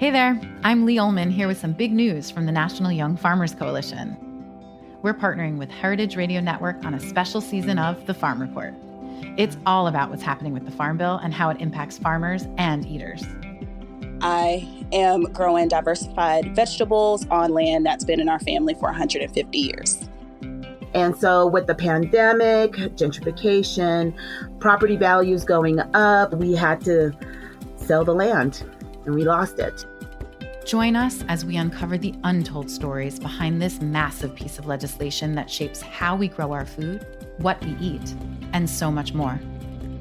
Hey there, I'm Lee Ullman here with some big news from the National Young Farmers Coalition. We're partnering with Heritage Radio Network on a special season of The Farm Report. It's all about what's happening with the Farm Bill and how it impacts farmers and eaters. I am growing diversified vegetables on land that's been in our family for 150 years. And so with the pandemic, gentrification, property values going up, we had to sell the land and we lost it. Join us as we uncover the untold stories behind this massive piece of legislation that shapes how we grow our food, what we eat, and so much more.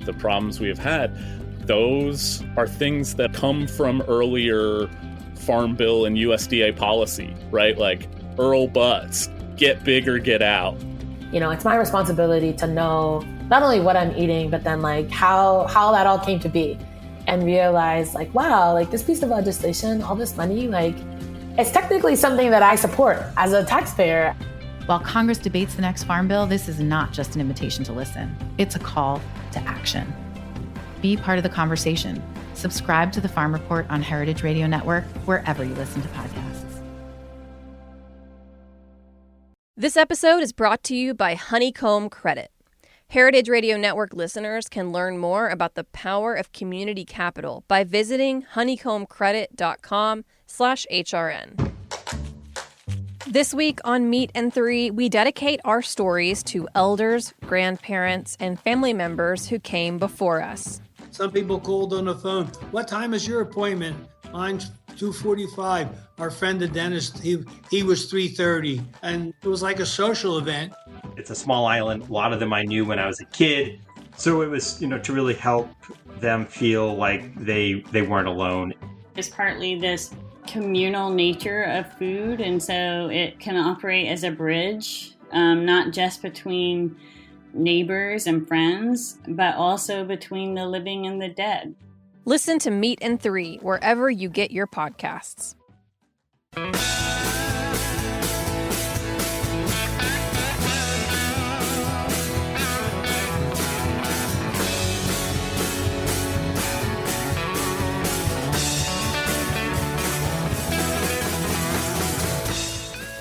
The problems we have had, those are things that come from earlier Farm Bill and USDA policy, right? Like Earl Butts, get big or get out. You know, it's my responsibility to know not only what I'm eating, but then like how that all came to be. And realize like, wow, like this piece of legislation, all this money, like it's technically something that I support as a taxpayer. While Congress debates the next Farm Bill, this is not just an invitation to listen. It's a call to action. Be part of the conversation. Subscribe to the Farm Report on Heritage Radio Network, wherever you listen to podcasts. This episode is brought to you by Honeycomb Credit. Heritage Radio Network listeners can learn more about the power of community capital by visiting honeycombcredit.com/HRN. This week on Meat and Three, we dedicate our stories to elders, grandparents, and family members who came before us. Some people called on the phone. What time is your appointment? Mine's 2:45. Our friend the dentist, he was 3:30. And it was like a social event. It's a small island. A lot of them I knew when I was a kid. So it was, to really help them feel like they weren't alone. It's partly this communal nature of food, and so it can operate as a bridge, not just between neighbors and friends, but also between the living and the dead. Listen to Meat and Three wherever you get your podcasts.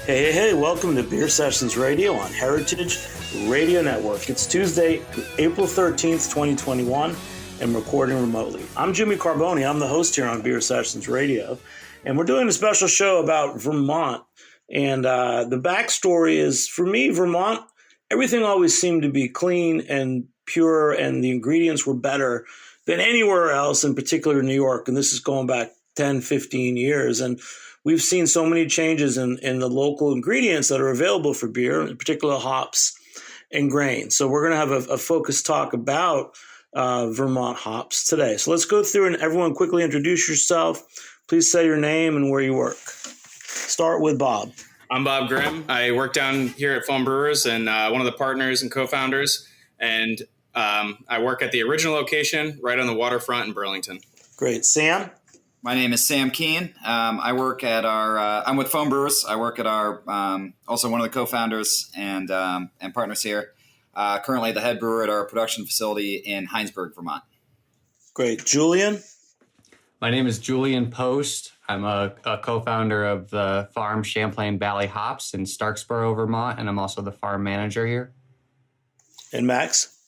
Hey, welcome to Beer Sessions Radio on Heritage Radio Network. It's Tuesday, April 13th, 2021, and recording remotely. I'm Jimmy Carboni. I'm the host here on Beer Sessions Radio, and we're doing a special show about Vermont. And the backstory is, for me, Vermont, everything always seemed to be clean and pure, and the ingredients were better than anywhere else, in particular New York. And this is going back 10, 15 years. And we've seen so many changes in the local ingredients that are available for beer, in particular hops and grain. So we're going to have a focused talk about Vermont hops today. So let's go through and everyone quickly introduce yourself. Please say your name and where you work. Start with Bob. I'm Bob Grimm. I work down here at Foam Brewers and one of the partners and co-founders. And I work at the original location right on the waterfront in Burlington. Great. Sam? My name is Sam Keane. I work at I'm with Foam Brewers. I work at our, also one of the co-founders and partners here. Currently the head brewer at our production facility in Heinsberg, Vermont. Great. Julian? My name is Julian Post. I'm a co-founder of the farm Champlain Valley Hops in Starksboro, Vermont, and I'm also the farm manager here. And Max?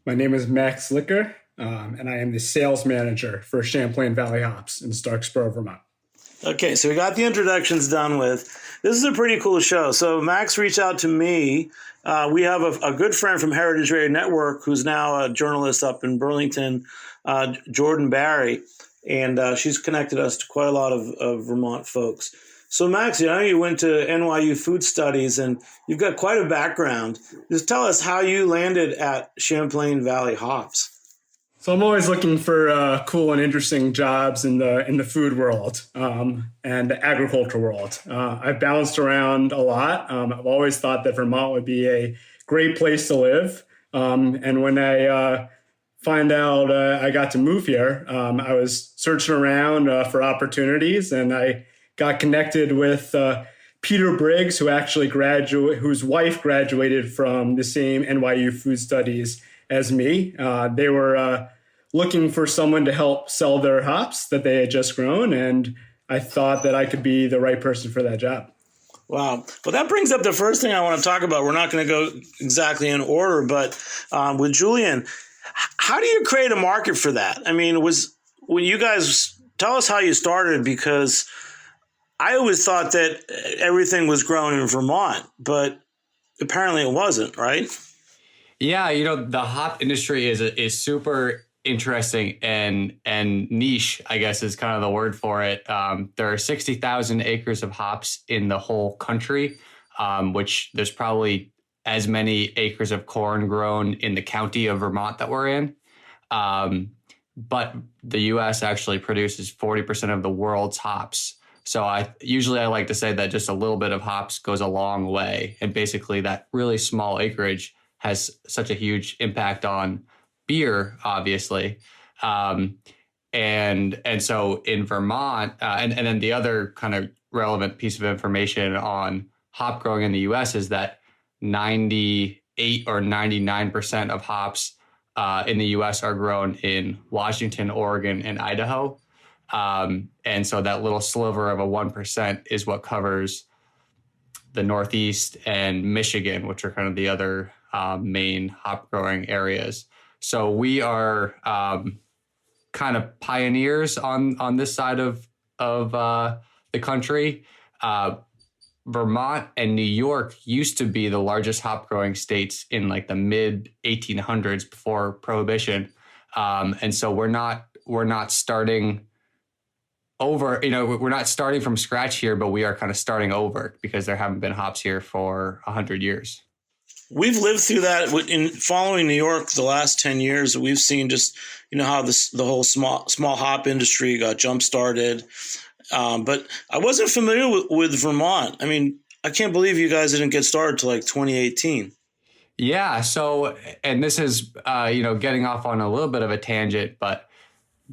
My name is Max Licker. And I am the sales manager for Champlain Valley Hops in Starksboro, Vermont. Okay, so we got the introductions done with. This is a pretty cool show. So Max reached out to me. We have a good friend from Heritage Radio Network who's now a journalist up in Burlington, Jordan Barry, and she's connected us to quite a lot of Vermont folks. So Max, I know you went to NYU Food Studies and you've got quite a background. Just tell us how you landed at Champlain Valley Hops. So I'm always looking for cool and interesting jobs in the food world and the agriculture world. I've bounced around a lot. I've always thought that Vermont would be a great place to live. And when I find out I got to move here, I was searching around for opportunities, and I got connected with Peter Briggs, whose wife graduated from the same NYU Food Studies as me. They were looking for someone to help sell their hops that they had just grown, and I thought that I could be the right person for that job. Wow. Well, that brings up the first thing I want to talk about. We're not going to go exactly in order, but with Julian, how do you create a market for that? I mean, when you guys tell us how you started, because I always thought that everything was grown in Vermont, but apparently it wasn't, right? Yeah, the hop industry is super interesting and niche, I guess is kind of the word for it. There are 60,000 acres of hops in the whole country, which there's probably as many acres of corn grown in the county of Vermont that we're in. But the U.S. actually produces 40% of the world's hops. So I like to say that just a little bit of hops goes a long way. And basically that really small acreage has such a huge impact on beer, obviously. And so in Vermont, and then the other kind of relevant piece of information on hop growing in the U.S. is that 98 or 99% of hops in the U.S. are grown in Washington, Oregon, and Idaho. And so that little sliver of a 1% is what covers the Northeast and Michigan, which are kind of the other main hop growing areas. So we are kind of pioneers on this side of the country. Vermont and New York used to be the largest hop growing states in like the mid 1800s before Prohibition. And so we're not starting over, we're not starting from scratch here, but we are kind of starting over because there haven't been hops here for 100 years. We've lived through that in following New York the last 10 years. We've seen just, how the whole small hop industry got jump started. But I wasn't familiar with Vermont. I mean, I can't believe you guys didn't get started till like 2018. Yeah. So, and this is, getting off on a little bit of a tangent, but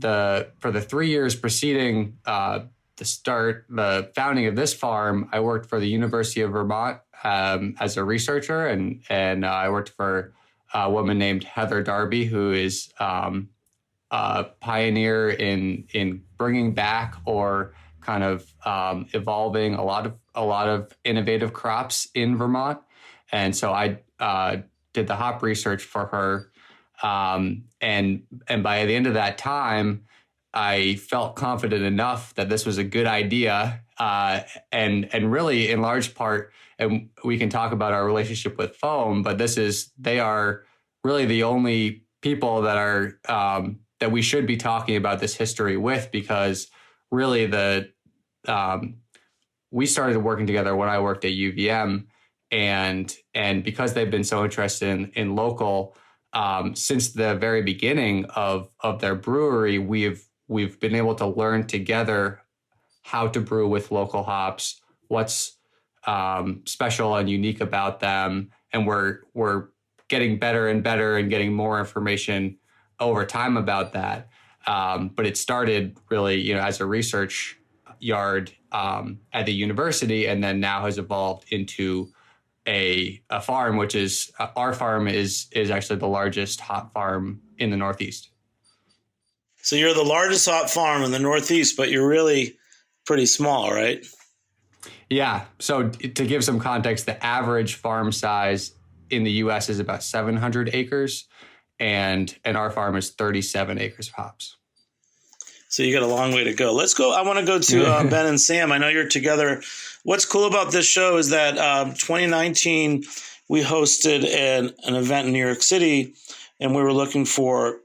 for the 3 years preceding the founding of this farm, I worked for the University of Vermont as a researcher, and I worked for a woman named Heather Darby, who is a pioneer in bringing back or kind of evolving a lot of innovative crops in Vermont. And so I did the hop research for her. And by the end of that time, I felt confident enough that this was a good idea. And really in large part, and we can talk about our relationship with foam, but they are really the only people that are, that we should be talking about this history with, because really we started working together when I worked at UVM, and because they've been so interested in local, since the very beginning of their brewery, we've been able to learn together how to brew with local hops, what's special and unique about them, and we're getting better and better and getting more information over time about that. But it started really, as a research yard at the university, and then now has evolved into a farm, which is our farm is actually the largest hop farm in the Northeast. So you're the largest hop farm in the Northeast, but you're really pretty small, right? Yeah. So to give some context, the average farm size in the U.S. is about 700 acres, and our farm is 37 acres of hops. So you got a long way to go. Let's go. I want to go to Ben and Sam. I know you're together. What's cool about this show is that 2019, we hosted an event in New York City, and we were looking for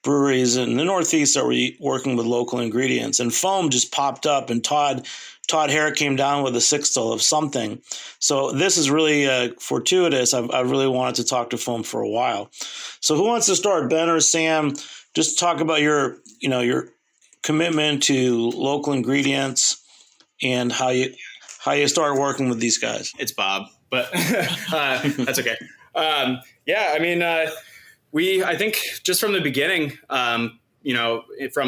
breweries in the Northeast that were working with local ingredients. And foam just popped up, and Todd Hare came down with a sixtel of something. So this is really fortuitous. I really wanted to talk to foam for a while. So who wants to start, Ben or Sam? Just talk about your commitment to local ingredients and how you start working with these guys. It's Bob, but that's okay. Yeah, I mean, I think just from the beginning, from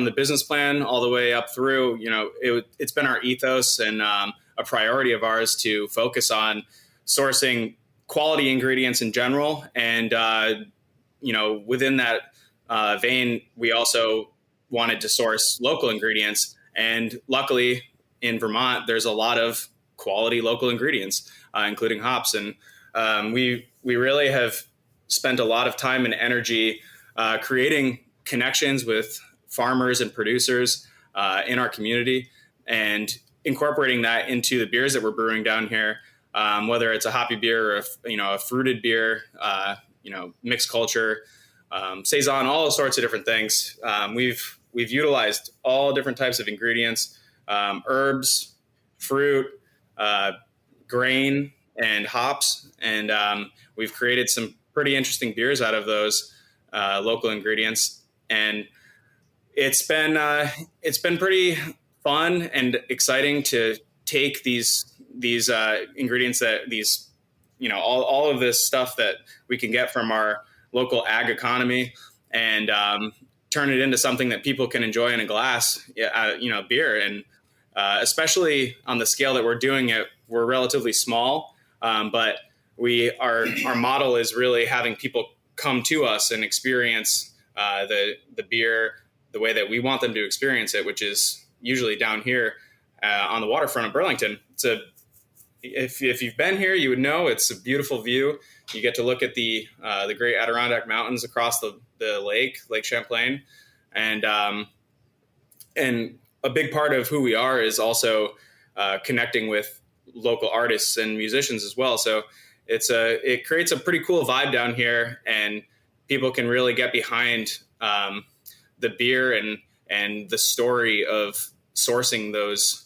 the business plan all the way up through, it's been our ethos and a priority of ours to focus on sourcing quality ingredients in general. And, within that vein, we also wanted to source local ingredients. And luckily, in Vermont, there's a lot of quality local ingredients, including hops. And we really have spent a lot of time and energy creating connections with farmers and producers in our community and incorporating that into the beers that we're brewing down here, whether it's a hoppy beer or a fruited beer, mixed culture, saison, all sorts of different things. We've utilized all different types of ingredients, herbs, fruit, grain, and hops, and we've created some pretty interesting beers out of those local ingredients. And it's been pretty fun and exciting to take these ingredients all of this stuff that we can get from our local ag economy and turn it into something that people can enjoy in a glass, beer. And especially on the scale that we're doing it, we're relatively small, but our model is really having people come to us and experience the beer the way that we want them to experience it, which is usually down here on the waterfront of Burlington. If you've been here, you would know it's a beautiful view. You get to look at the great Adirondack Mountains across the Lake Champlain, and a big part of who we are is also connecting with local artists and musicians as well. So it creates a pretty cool vibe down here, and people can really get behind the beer and the story of sourcing those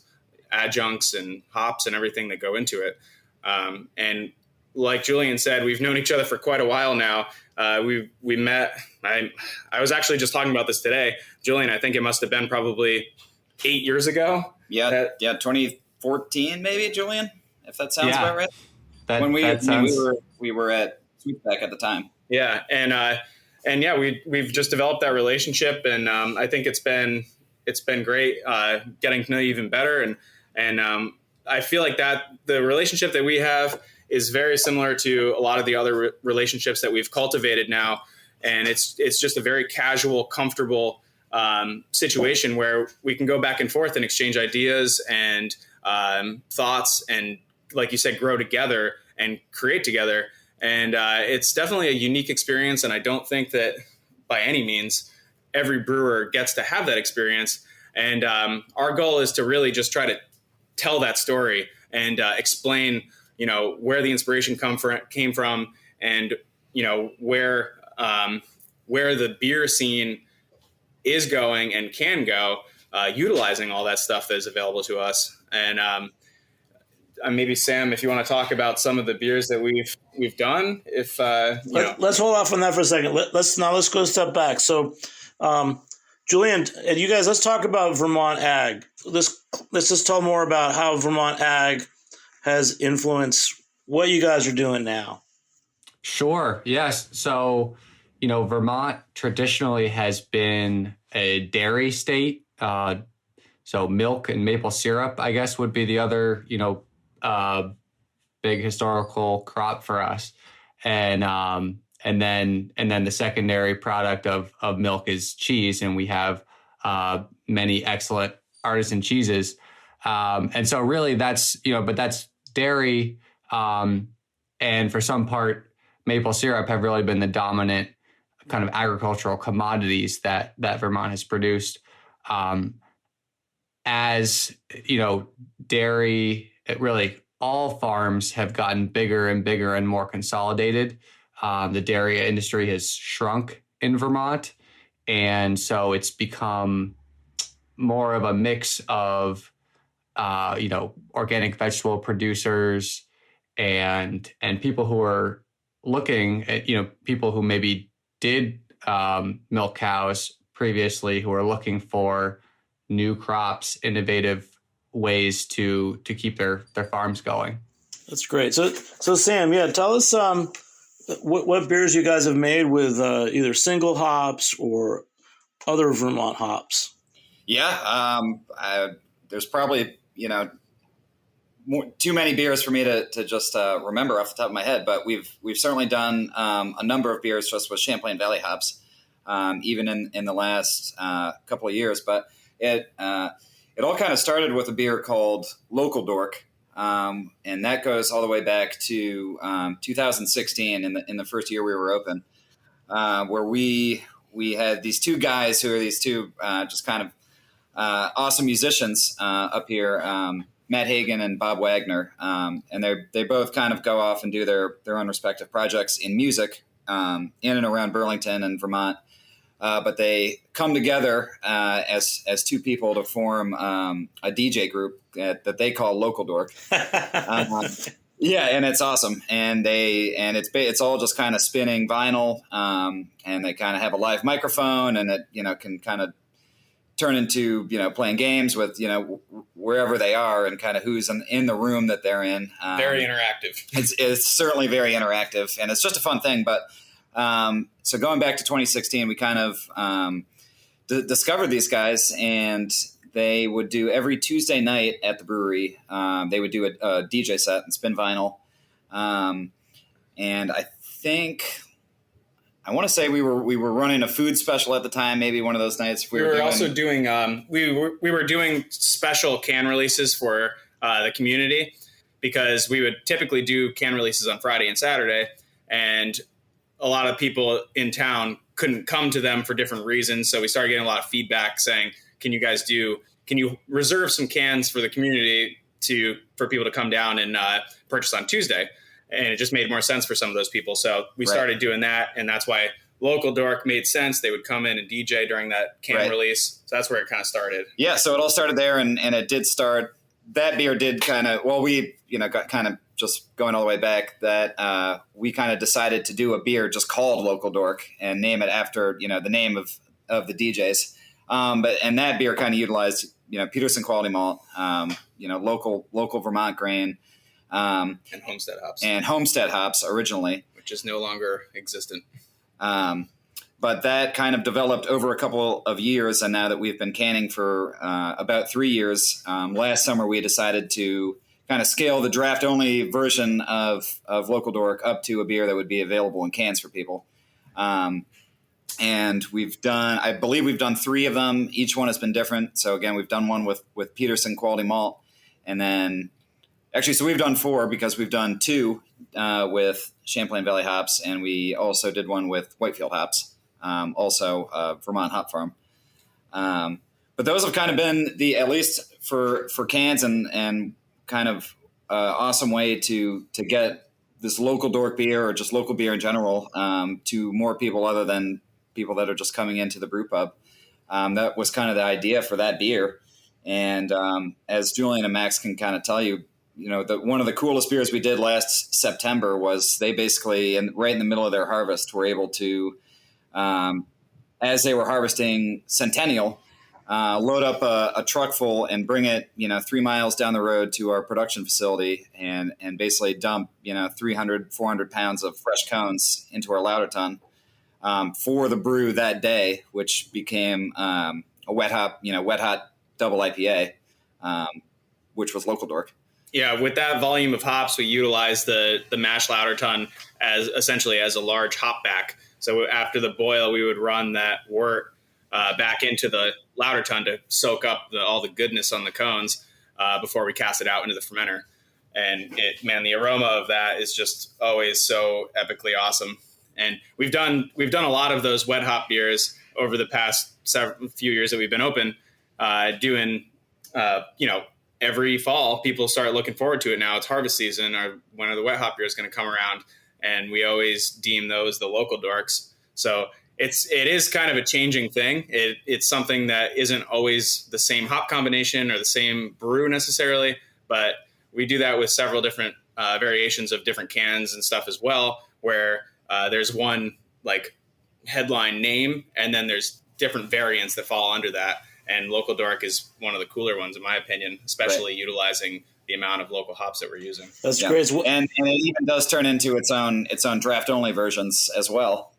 adjuncts and hops and everything that go into it. And like Julian said, we've known each other for quite a while now. We met, I was actually just talking about this today. Julian, I think it must have been probably 8 years ago. Yeah, 2014 maybe, Julian, if that sounds about right. When we were at Sweetback at the time. Yeah, and yeah, we've just developed that relationship, and I think it's been great getting to know you even better, and I feel like that the relationship that we have is very similar to a lot of the other relationships that we've cultivated now, and it's just a very casual, comfortable situation where we can go back and forth and exchange ideas and thoughts, and like you said, grow together and create together. And it's definitely a unique experience, and I don't think that by any means every brewer gets to have that experience. And our goal is to really just try to tell that story and explain, where the inspiration came from, and where the beer scene is going and can go, utilizing all that stuff that is available to us. And maybe Sam, if you want to talk about some of the beers that we've done, let's hold off on that for a second. Let's go a step back. So, Julian, and you guys, let's talk about Vermont ag. Let's just tell more about how Vermont ag has influenced what you guys are doing now. Sure. Yes. So, Vermont traditionally has been a dairy state. So milk and maple syrup, I guess, would be the other, big historical crop for us. And then the secondary product of milk is cheese. And we have many excellent artisan cheeses. And so really that's dairy. And for some part, maple syrup have really been the dominant kind of agricultural commodities that Vermont has produced. As dairy, all farms have gotten bigger and bigger and more consolidated. The dairy industry has shrunk in Vermont. And so it's become more of a mix of, organic vegetable producers and people who are looking at, people who maybe did milk cows previously, who are looking for new crops, innovative ways to keep their farms going. That's great. So Sam, tell us what beers you guys have made with either single hops or other Vermont hops. Yeah, there's probably too many beers for me to just remember off the top of my head, but we've certainly done a number of beers just with Champlain Valley hops, even in the last couple of years. But it it all kind of started with a beer called Local Dork. And that goes all the way back to 2016 in the first year we were open, where we had these two guys who are these two just kind of awesome musicians up here, Matt Hagen and Bob Wagner. And they both kind of go off and do their own respective projects in music in and around Burlington and Vermont. But they come together as two people to form a DJ group that they call Local Dork. Yeah, and it's awesome. And it's all just kind of spinning vinyl, and they kind of have a live microphone, and it can kind of turn into playing games with wherever they are and kind of who's in the room that they're in. Very interactive. It's certainly very interactive, and it's just a fun thing. But so going back to 2016, we kind of discovered these guys, and they would do every Tuesday night at the brewery. They would do a DJ set and spin vinyl. And I want to say we were running a food special at the time, maybe one of those nights. We were also doing we were doing special can releases for the community, because we would typically do can releases on Friday and Saturday, and a lot of people in town couldn't come to them for different reasons. So we started getting a lot of feedback saying, can you reserve some cans for the community for people to come down and purchase on Tuesday? And it just made more sense for some of those people. So we started doing that. And that's why Local Dork made sense. They would come in and DJ during that can release. So that's where it kind of started. Yeah. So it all started there, and it did start, that beer did kind of, we got kind of just going all the way back, that we kind of decided to do a beer just called Local Dork and name it after, the name of the DJs. And that beer kind of utilized, Peterson quality malt, local Vermont grain, and Homestead hops originally, which is no longer existent. But that kind of developed over a couple of years. And now that we've been canning for about 3 years, last summer we decided to kind of scale the draft only version of Local Dork up to a beer that would be available in cans for people. And I believe we've done 3 of them. Each one has been different. So again, we've done one with Peterson quality malt, and then so we've done 4, because we've done 2 with Champlain Valley hops, and we also did one with Whitefield hops, also Vermont Hop Farm. But those have kind of been at least for cans and kind of awesome way to get this Local Dork beer, or just local beer in general, to more people other than people that are just coming into the brew pub. That was kind of the idea for that beer. And as Julian and Max can kind of tell you, one of the coolest beers we did last September was they basically, right in the middle of their harvest, were able to, as they were harvesting Centennial, load up a truck full and bring it, 3 miles down the road to our production facility, and basically dump, 300, 400 pounds of fresh cones into our lauter tun for the brew that day, which became a wet hot double IPA, which was Local Dork. Yeah, with that volume of hops, we utilized the mash lauter tun essentially as a large hop back. So after the boil, we would run that wort back into the lauter tun to soak up all the goodness on the cones before we cast it out into the fermenter. And the aroma of that is just always so epically awesome. And we've done a lot of those wet hop beers over the past few years that we've been open, doing every fall. People start looking forward to it now. It's harvest season, or when are the wet hop beers going to come around? And we always deem those the Local Dorks. So it is kind of a changing thing. It's something that isn't always the same hop combination or the same brew necessarily, but we do that with several different variations of different cans and stuff as well, where there's one like headline name, and then there's different variants that fall under that. And Local Dork is one of the cooler ones, in my opinion, especially utilizing the amount of local hops that we're using. That's great. And it even does turn into its own draft only versions as well.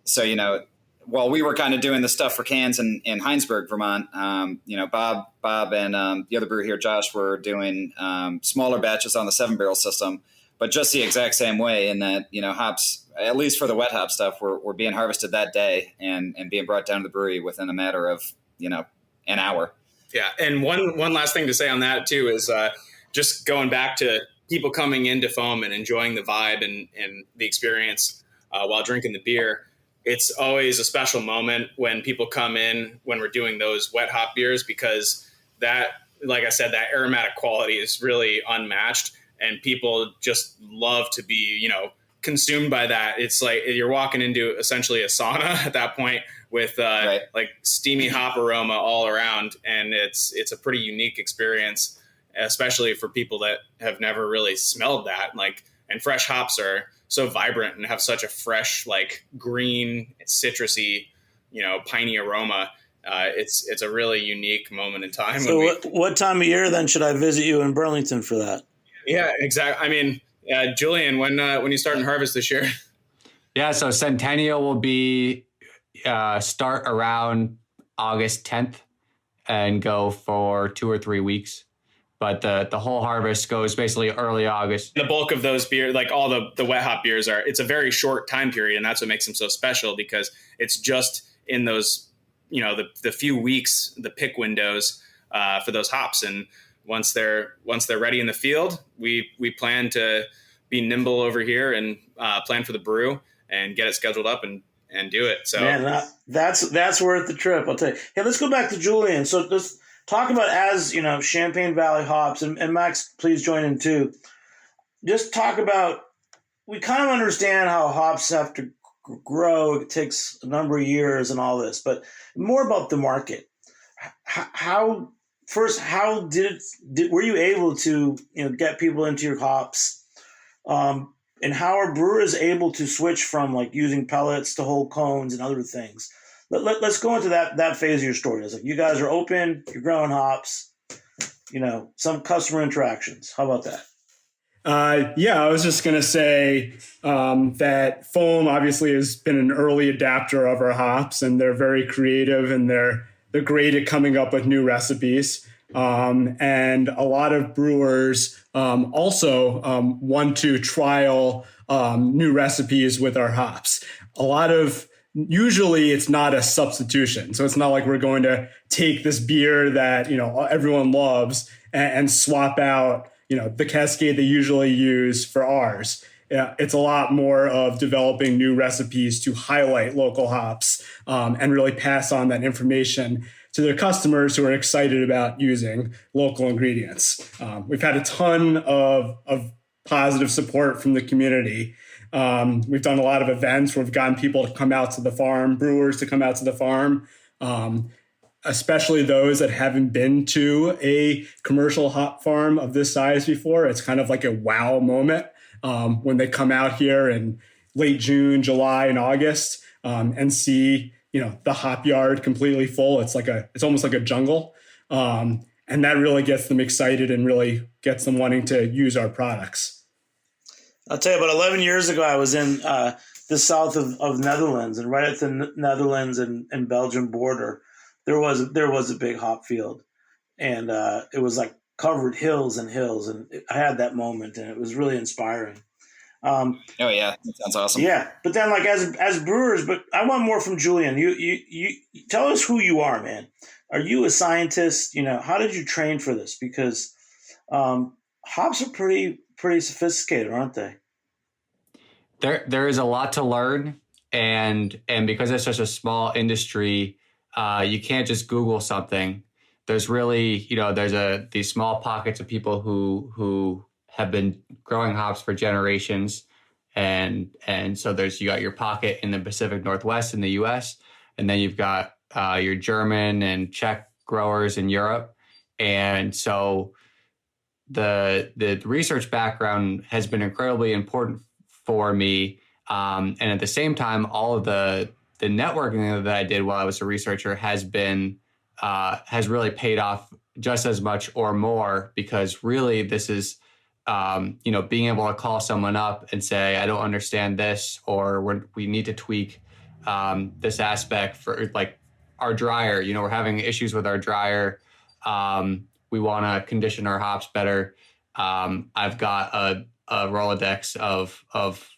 So, while we were kind of doing the stuff for cans in Heinsberg, Vermont, Bob and the other brewer here, Josh, were doing smaller batches on the 7-barrel system, but just the exact same way in that, hops, at least for the wet hop stuff, were being harvested that day and being brought down to the brewery within a matter of, an hour. Yeah. And one last thing to say on that too is just going back to people coming into foam and enjoying the vibe and the experience while drinking the beer. It's always a special moment when people come in when we're doing those wet hop beers, because that, like I said, that aromatic quality is really unmatched, and people just love to be, consumed by that. It's like you're walking into essentially a sauna at that point with like steamy hop aroma all around. And it's a pretty unique experience, especially for people that have never really smelled that. And fresh hops are so vibrant and have such a fresh, like green, citrusy, piney aroma. It's a really unique moment in time. So what time of year then should I visit you in Burlington for that? Yeah, exactly. I mean, Julian, when you start in harvest this year? Yeah, so Centennial will be start around August 10th and go for 2 or 3 weeks. But the whole harvest goes basically early August. The bulk of those beers, like all the wet hop beers, it's a very short time period, and that's what makes them so special, because it's just in those, the few weeks, the pick windows for those hops. And once they're ready in the field, we plan to be nimble over here and plan for the brew and get it scheduled up and do it. So man, that's worth the trip, I'll tell you. Hey, let's go back to Julian. So let's talk about, as Champaign Valley hops, and Max, please join in too. Just talk about, we kind of understand how hops have to grow. It takes a number of years and all this, but more about the market. How were you able to get people into your hops? And how are brewers able to switch from like using pellets to whole cones and other things? Let's go into that phase of your story. It's like you guys are open, you're growing hops, some customer interactions. How about that? I was just going to say that foam obviously has been an early adapter of our hops, and they're very creative, and they're great at coming up with new recipes. And a lot of brewers also want to trial new recipes with our hops. Usually it's not a substitution. So it's not like we're going to take this beer that, everyone loves and swap out, the Cascade they usually use for ours. It's a lot more of developing new recipes to highlight local hops and really pass on that information to their customers who are excited about using local ingredients. We've had a ton of positive support from the community. We've done a lot of events where we've gotten people to come out to the farm, brewers to come out to the farm, especially those that haven't been to a commercial hop farm of this size before. It's kind of like a wow moment when they come out here in late June, July, and August and see the hop yard completely full. It's almost like a jungle. And that really gets them excited and really gets them wanting to use our products. I'll tell you, about 11 years ago, I was in the south of Netherlands, and right at the Netherlands and Belgium border, there was a big hop field, and it was like covered hills and hills, and I had that moment, and it was really inspiring. Oh yeah, that sounds awesome. Yeah, but then like as brewers, but I want more from Julian. You tell us who you are, man. Are you a scientist? How did you train for this? Because hops are pretty sophisticated, aren't they? There is a lot to learn, and because it's such a small industry, you can't just Google something. There's really, there's these small pockets of people who have been growing hops for generations, and so you got your pocket in the Pacific Northwest in the U.S., and then you've got your German and Czech growers in Europe, and so the research background has been incredibly important for me. And at the same time, all of the networking that I did while I was a researcher has really paid off just as much or more, because really this is, being able to call someone up and say, I don't understand this, or we need to tweak this aspect for like our dryer. We're having issues with our dryer. We want to condition our hops better. I've got a Rolodex of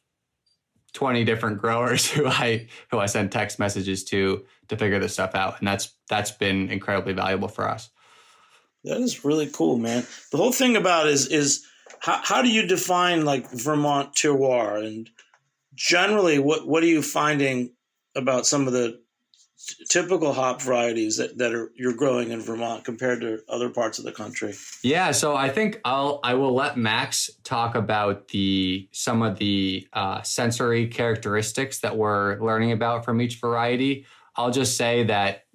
20 different growers who I send text messages to figure this stuff out, and that's been incredibly valuable for us. That is really cool, man. The whole thing about is how do you define like Vermont terroir, and generally what are you finding about some of the typical hop varieties that you're growing in Vermont compared to other parts of the country? Yeah, so I think I will let Max talk about some of the sensory characteristics that we're learning about from each variety. I'll just say that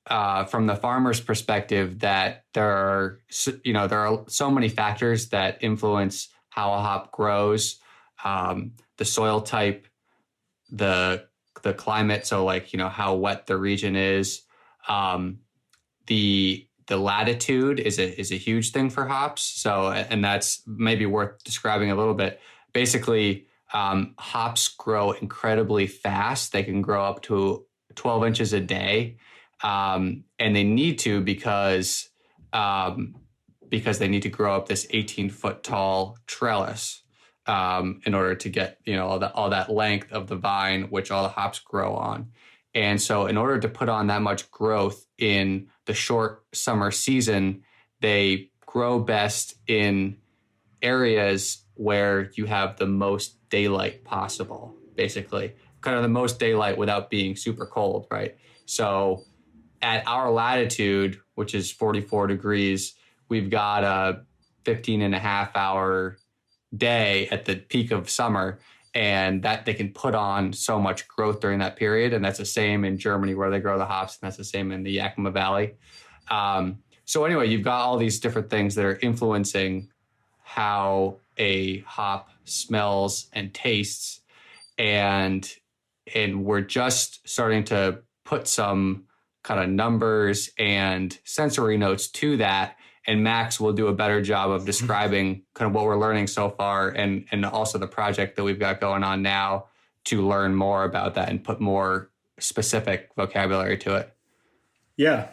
from the farmer's perspective, that there are so many factors that influence how a hop grows, the soil type, the climate, so like how wet the region is, the latitude is a huge thing for hops. So, and that's maybe worth describing a little bit. Basically, hops grow incredibly fast. They can grow up to 12 inches a day. And they need to because they need to grow up this 18-foot tall trellis in order to get all that length of the vine, which all the hops grow on. And so in order to put on that much growth in the short summer season, they grow best in areas where you have the most daylight possible, basically. Kind of the most daylight without being super cold, right? So at our latitude, which is 44 degrees, we've got a 15 and a half hour day at the peak of summer, and that they can put on so much growth during that period. And that's the same in Germany where they grow the hops, and that's the same in the Yakima Valley. So anyway, you've got all these different things that are influencing how a hop smells and tastes. And we're just starting to put some kind of numbers and sensory notes to that. And Max will do a better job of describing kind of what we're learning so far, and also the project that we've got going on now to learn more about that and put more specific vocabulary to it. Yeah.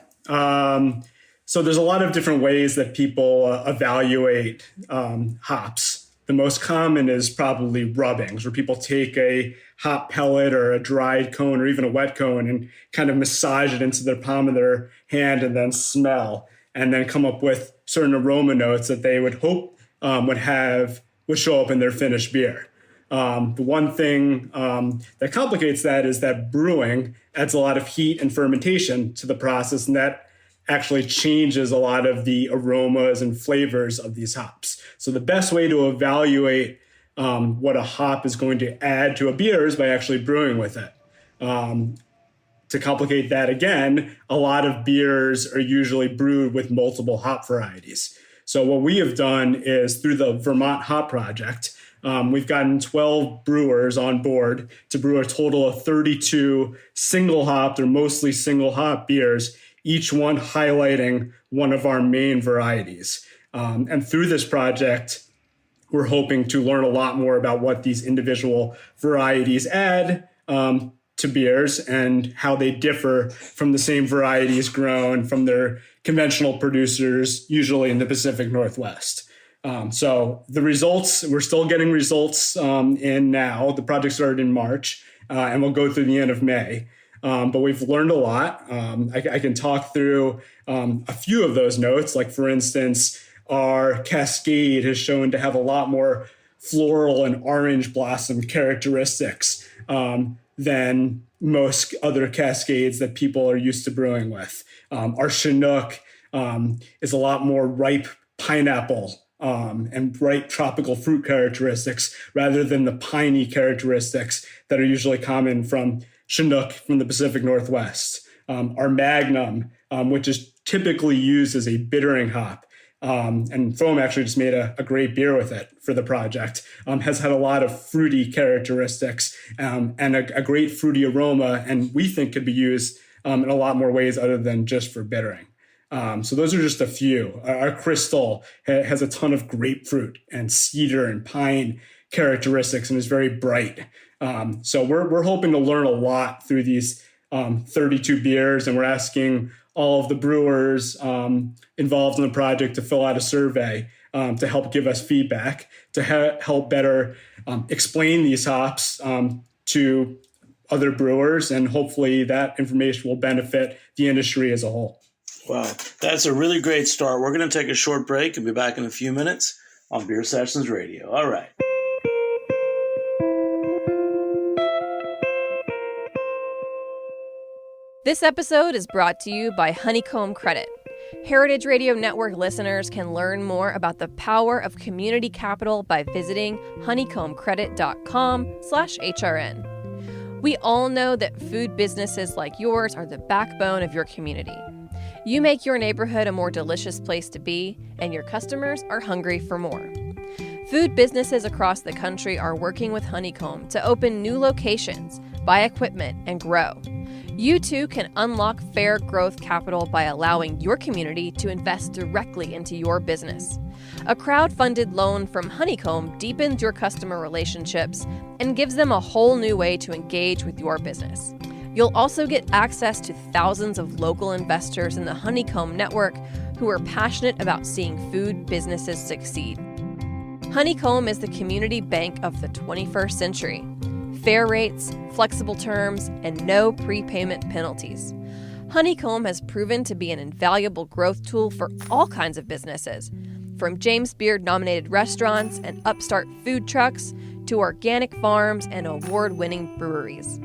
So there's a lot of different ways that people evaluate hops. The most common is probably rubbings, where people take a hop pellet or a dried cone or even a wet cone and kind of massage it into the palm of their hand and then smell, and then come up with certain aroma notes that they would hope would show up in their finished beer. The one thing that complicates that is that brewing adds a lot of heat and fermentation to the process, and that actually changes a lot of the aromas and flavors of these hops. So the best way to evaluate what a hop is going to add to a beer is by actually brewing with it. To complicate that again, a lot of beers are usually brewed with multiple hop varieties. So what we have done is, through the Vermont Hop Project, we've gotten 12 brewers on board to brew a total of 32 single hopped or mostly single hop beers, each one highlighting one of our main varieties. And through this project, we're hoping to learn a lot more about what these individual varieties add to beers and how they differ from the same varieties grown from their conventional producers, usually in the Pacific Northwest. So the results, we're still getting results in now. The project started in March and will go through the end of May. But we've learned a lot. I can talk through a few of those notes. Like, for instance, our Cascade has shown to have a lot more floral and orange blossom characteristics than most other Cascades that people are used to brewing with. Our Chinook is a lot more ripe pineapple and bright tropical fruit characteristics rather than the piney characteristics that are usually common from Chinook from the Pacific Northwest. Our Magnum, which is typically used as a bittering hop, and Foam actually just made a great beer with it for the project, has had a lot of fruity characteristics and a great fruity aroma, and we think could be used in a lot more ways other than just for bittering. So those are just a few. Our Crystal has a ton of grapefruit and cedar and pine characteristics and is very bright. So we're hoping to learn a lot through these 32 beers, and we're asking all of the brewers involved in the project to fill out a survey to help give us feedback, to help better explain these hops to other brewers, and hopefully that information will benefit the industry as a whole. Wow, that's a really great start. We're going to take a short break and be back in a few minutes on Beer Sessions Radio. All right. This episode is brought to you by Honeycomb Credit. Heritage Radio Network listeners can learn more about the power of community capital by visiting honeycombcredit.com/HRN. We all know that food businesses like yours are the backbone of your community. You make your neighborhood a more delicious place to be, and your customers are hungry for more. Food businesses across the country are working with Honeycomb to open new locations, buy equipment, and grow. You too can unlock fair growth capital by allowing your community to invest directly into your business. A crowd-funded loan from Honeycomb deepens your customer relationships and gives them a whole new way to engage with your business. You'll also get access to thousands of local investors in the Honeycomb network who are passionate about seeing food businesses succeed. Honeycomb is the community bank of the 21st century. Fair rates, flexible terms, and no prepayment penalties. Honeycomb has proven to be an invaluable growth tool for all kinds of businesses, from James Beard-nominated restaurants and upstart food trucks to organic farms and award-winning breweries.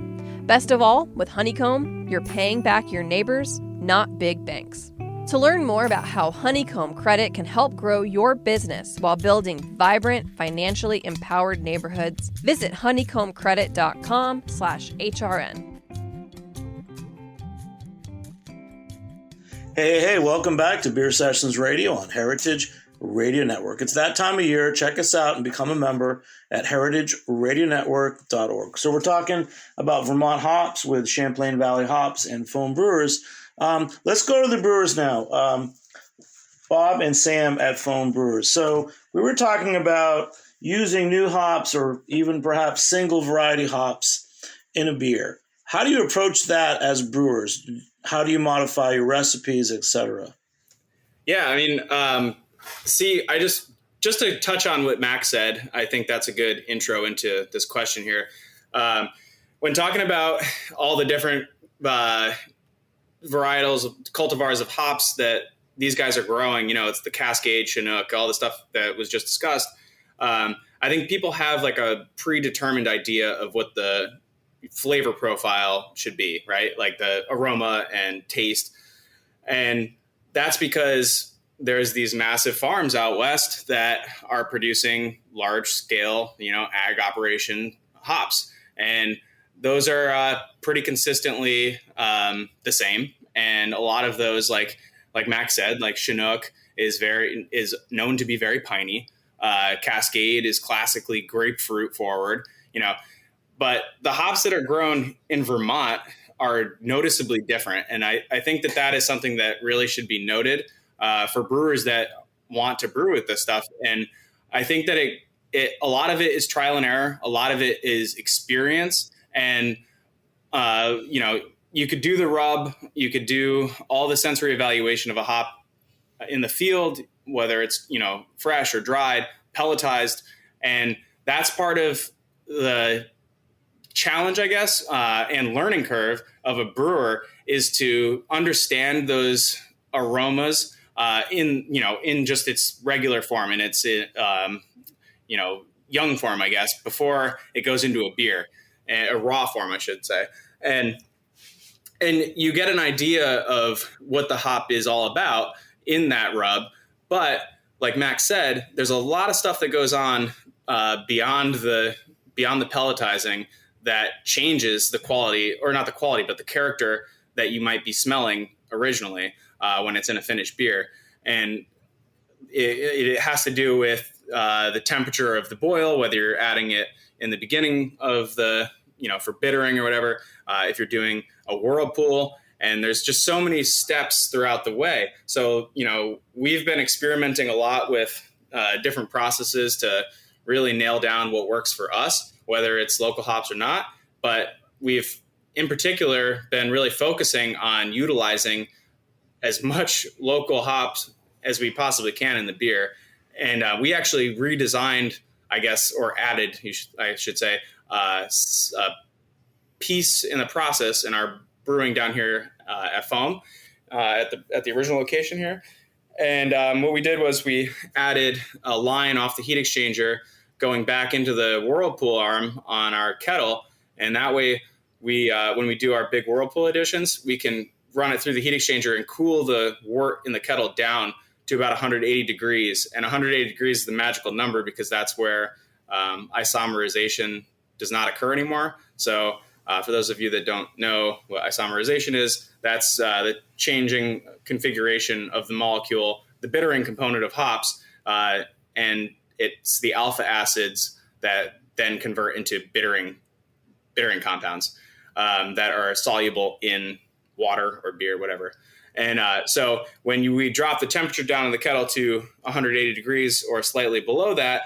Best of all, with Honeycomb, you're paying back your neighbors, not big banks. To learn more about how Honeycomb Credit can help grow your business while building vibrant, financially empowered neighborhoods, visit honeycombcredit.com/HRN. Hey, welcome back to Beer Sessions Radio on Heritage Radio Network. It's that time of year. Check us out and become a member at heritageradionetwork.org. So we're talking about Vermont hops with Champlain Valley Hops and Foam Brewers. Let's go to the Brewers now. Bob and Sam at Foam Brewers. So we were talking about using new hops or even perhaps single variety hops in a beer. How do you approach that as brewers? How do you modify your recipes, etc.? Yeah, I mean, just to touch on what Max said, I think that's a good intro into this question here. When talking about all the different varietals, cultivars of hops that these guys are growing, it's the Cascade, Chinook, all the stuff that was just discussed. I think people have like a predetermined idea of what the flavor profile should be, right? Like the aroma and taste. And that's because there's these massive farms out west that are producing large scale, ag operation hops. And those are pretty consistently the same. And a lot of those, like Max said, like Chinook is known to be very piney. Cascade is classically grapefruit forward, but the hops that are grown in Vermont are noticeably different. And I think that is something that really should be noted for brewers that want to brew with this stuff. And I think that a lot of it is trial and error. A lot of it is experience. And, you could do the rub, you could do all the sensory evaluation of a hop in the field, whether it's, fresh or dried, pelletized. And that's part of the challenge, I guess, and learning curve of a brewer is to understand those aromas in just its regular form and its, young form, I guess, before it goes into a beer, a raw form, I should say. And you get an idea of what the hop is all about in that rub. But like Max said, there's a lot of stuff that goes on beyond the pelletizing that changes the quality, or not the quality, but the character that you might be smelling originally when it's in a finished beer. And it has to do with the temperature of the boil, whether you're adding it in the beginning of the, for bittering or whatever, if you're doing a whirlpool. And there's just so many steps throughout the way. So, we've been experimenting a lot with different processes to really nail down what works for us, whether it's local hops or not. But we've, in particular, been really focusing on utilizing as much local hops as we possibly can in the beer. And we actually redesigned, I guess, or added, I should say, a piece in the process in our brewing down here at Foam. at the original location here. And what we did was we added a line off the heat exchanger going back into the Whirlpool arm on our kettle. And that way, we when we do our big Whirlpool additions, we can run it through the heat exchanger and cool the wort in the kettle down to about 180 degrees. And 180 degrees is the magical number because that's where isomerization does not occur anymore. So for those of you that don't know what isomerization is, that's the changing configuration of the molecule, the bittering component of hops, and it's the alpha acids that then convert into bittering compounds that are soluble in water or beer, whatever. And so when we drop the temperature down in the kettle to 180 degrees or slightly below that,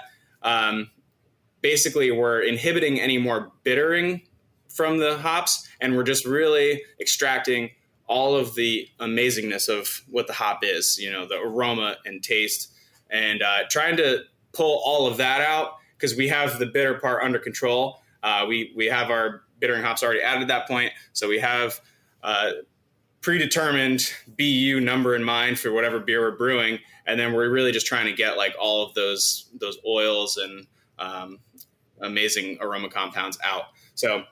basically we're inhibiting any more bittering from the hops, and we're just really extracting all of the amazingness of what the hop is, the aroma and taste, and trying to pull all of that out because we have the bitter part under control. We have our bittering hops already added at that point, so we have predetermined BU number in mind for whatever beer we're brewing, and then we're really just trying to get like all of those oils and amazing aroma compounds out. So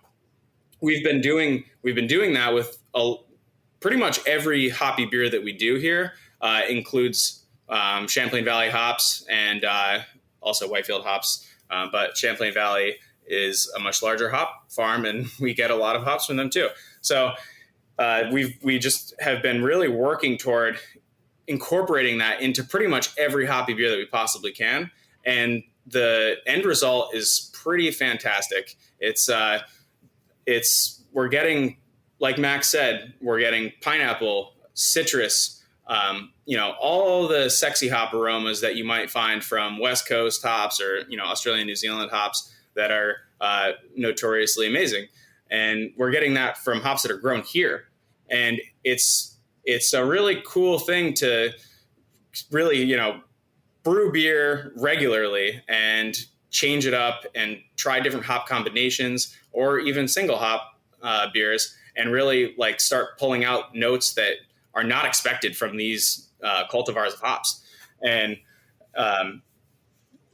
we've been doing that with pretty much every hoppy beer that we do here. Includes Champlain Valley hops and also Whitefield hops, but Champlain Valley is a much larger hop farm, and we get a lot of hops from them too. So we just have been really working toward incorporating that into pretty much every hoppy beer that we possibly can, and the end result is pretty fantastic. We're getting, like Max said, we're getting pineapple, citrus, all the sexy hop aromas that you might find from West Coast hops or, Australian, New Zealand hops that are notoriously amazing. And we're getting that from hops that are grown here. And it's a really cool thing to really, brew beer regularly and change it up and try different hop combinations or even single hop beers and really like start pulling out notes that are not expected from these cultivars of hops. And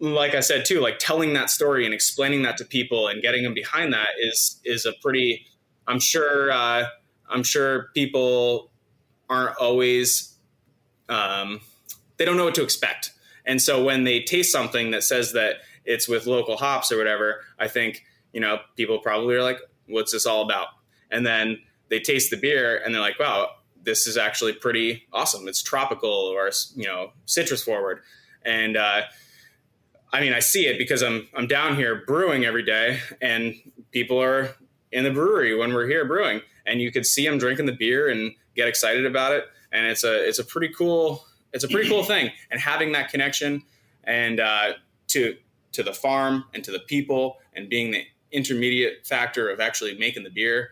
like I said too, like telling that story and explaining that to people and getting them behind that is a pretty, I'm sure people aren't always, they don't know what to expect. And so when they taste something that says that it's with local hops or whatever, I think, people probably are like, what's this all about? And then they taste the beer and they're like, wow, this is actually pretty awesome. It's tropical or, citrus forward. And, I see it because I'm down here brewing every day and people are in the brewery when we're here brewing, and you could see them drinking the beer and get excited about it. And it's a pretty cool thing. And having that connection and, to the farm and to the people and being the intermediate factor of actually making the beer.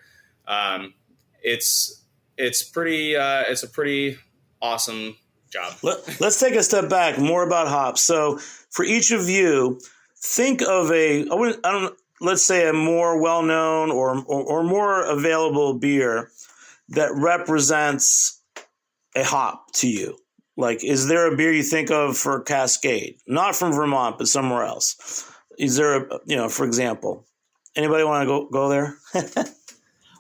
It's a pretty awesome job. Let's take a step back, more about hops. So for each of you, think of let's say a more well-known or more available beer that represents a hop to you. Like, is there a beer you think of for Cascade? Not from Vermont, but somewhere else. Is there for example, anybody want to go there?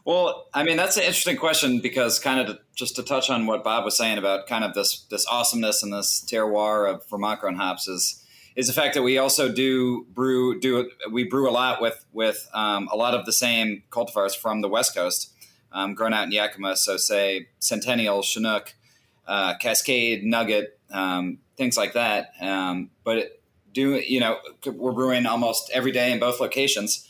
Well, that's an interesting question because kind of just to touch on what Bob was saying about kind of this awesomeness and this terroir of Vermont grown hops is the fact that we also brew a lot with a lot of the same cultivars from the West Coast, grown out in Yakima. So say Centennial, Chinook, Cascade, Nugget, things like that. But we're brewing almost every day in both locations.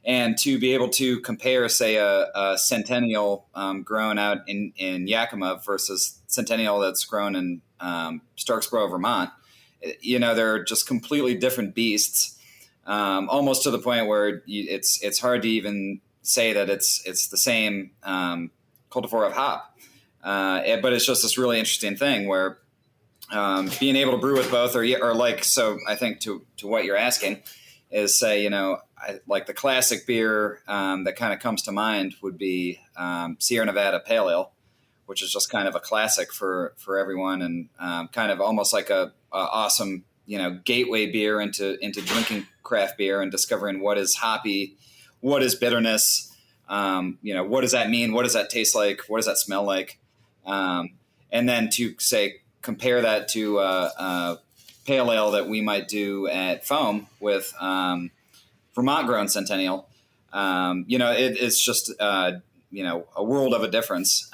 And to be able to compare, say, a Centennial grown out in Yakima versus Centennial that's grown in Starksboro, Vermont, they're just completely different beasts, almost to the point where it's hard to even say that it's the same cultivar of hop. But it's just this really interesting thing where being able to brew with both or like, so I think to what you're asking is say, like the classic beer that kind of comes to mind would be Sierra Nevada Pale Ale, which is just kind of a classic for everyone, and kind of almost like a awesome, gateway beer into drinking craft beer and discovering what is hoppy, what is bitterness, what does that mean? What does that taste like? What does that smell like? And then to compare that to pale ale that we might do at Foam with Vermont grown Centennial. It's just a world of a difference,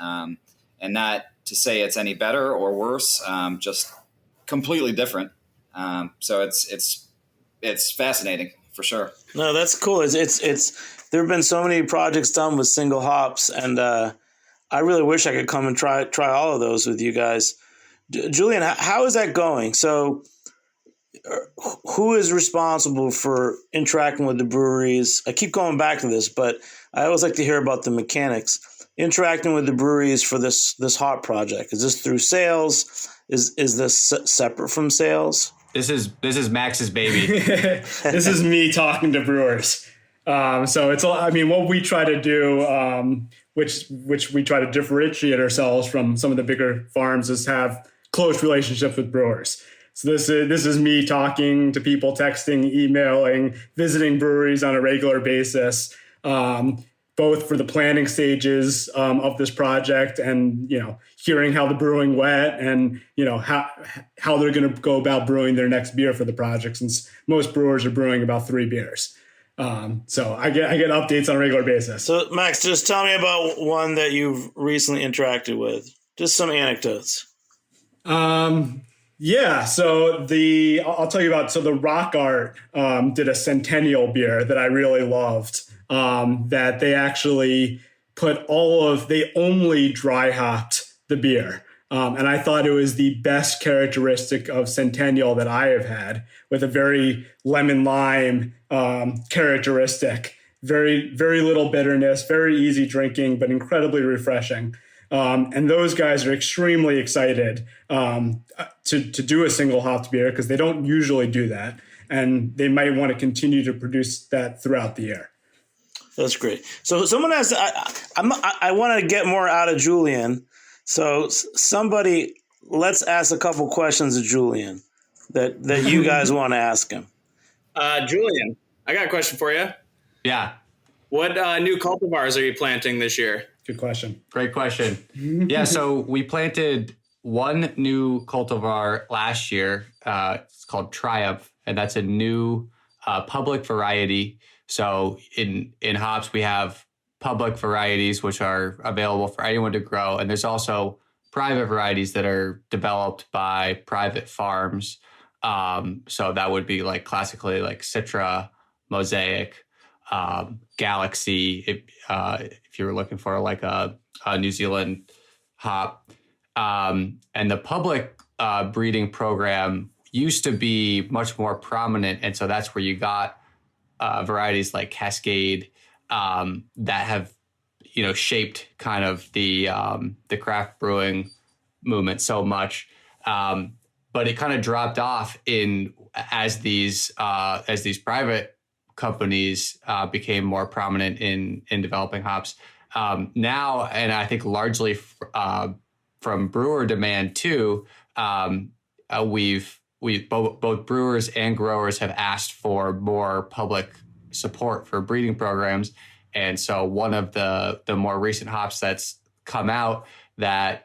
and not to say it's any better or worse, just completely different. So it's fascinating for sure. No, that's cool. It's there have been so many projects done with single hops, and I really wish I could come and try all of those with you guys. Julian, how is that going? So who is responsible for interacting with the breweries? I keep going back to this, but I always like to hear about the mechanics. Interacting with the breweries for this hop project. Is this through sales? Is this separate from sales? This is Max's baby. This is me talking to brewers. So it's what we try to do, which we try to differentiate ourselves from some of the bigger farms, is have close relationships with brewers. So this is me talking to people, texting, emailing, visiting breweries on a regular basis, both for the planning stages of this project and, hearing how the brewing went and, how they're going to go about brewing their next beer for the project, since most brewers are brewing about 3 beers. So I get updates on a regular basis. So Max, just tell me about one that you've recently interacted with. Just some anecdotes. Yeah, so I'll tell you about, the Rock Art did a Centennial beer that I really loved, that they actually they only dry hopped the beer. And I thought it was the best characteristic of Centennial that I have had, with a very lemon lime characteristic, very, very little bitterness, very easy drinking, but incredibly refreshing. And those guys are extremely excited to do a single hopped beer, because they don't usually do that. And they might want to continue to produce that throughout the year. That's great. So someone asked, I want to get more out of Julian. So let's ask a couple questions of Julian that you guys want to ask him. Julian, I got a question for you. Yeah. What new cultivars are you planting this year? Good question. Great question. Yeah, so we planted one new cultivar last year. It's called Triumph, and that's a new public variety. So in hops, we have public varieties, which are available for anyone to grow. And there's also private varieties that are developed by private farms. So that would be classically Citra, Mosaic, Galaxy, if you were looking for a New Zealand hop. And the public breeding program used to be much more prominent. And so that's where you got varieties like Cascade that have, shaped kind of the craft brewing movement so much. But it kind of dropped off as these private companies became more prominent in developing hops. Now, and I think largely from brewer demand too, both brewers and growers have asked for more public support for breeding programs. And so one of the more recent hops that's come out that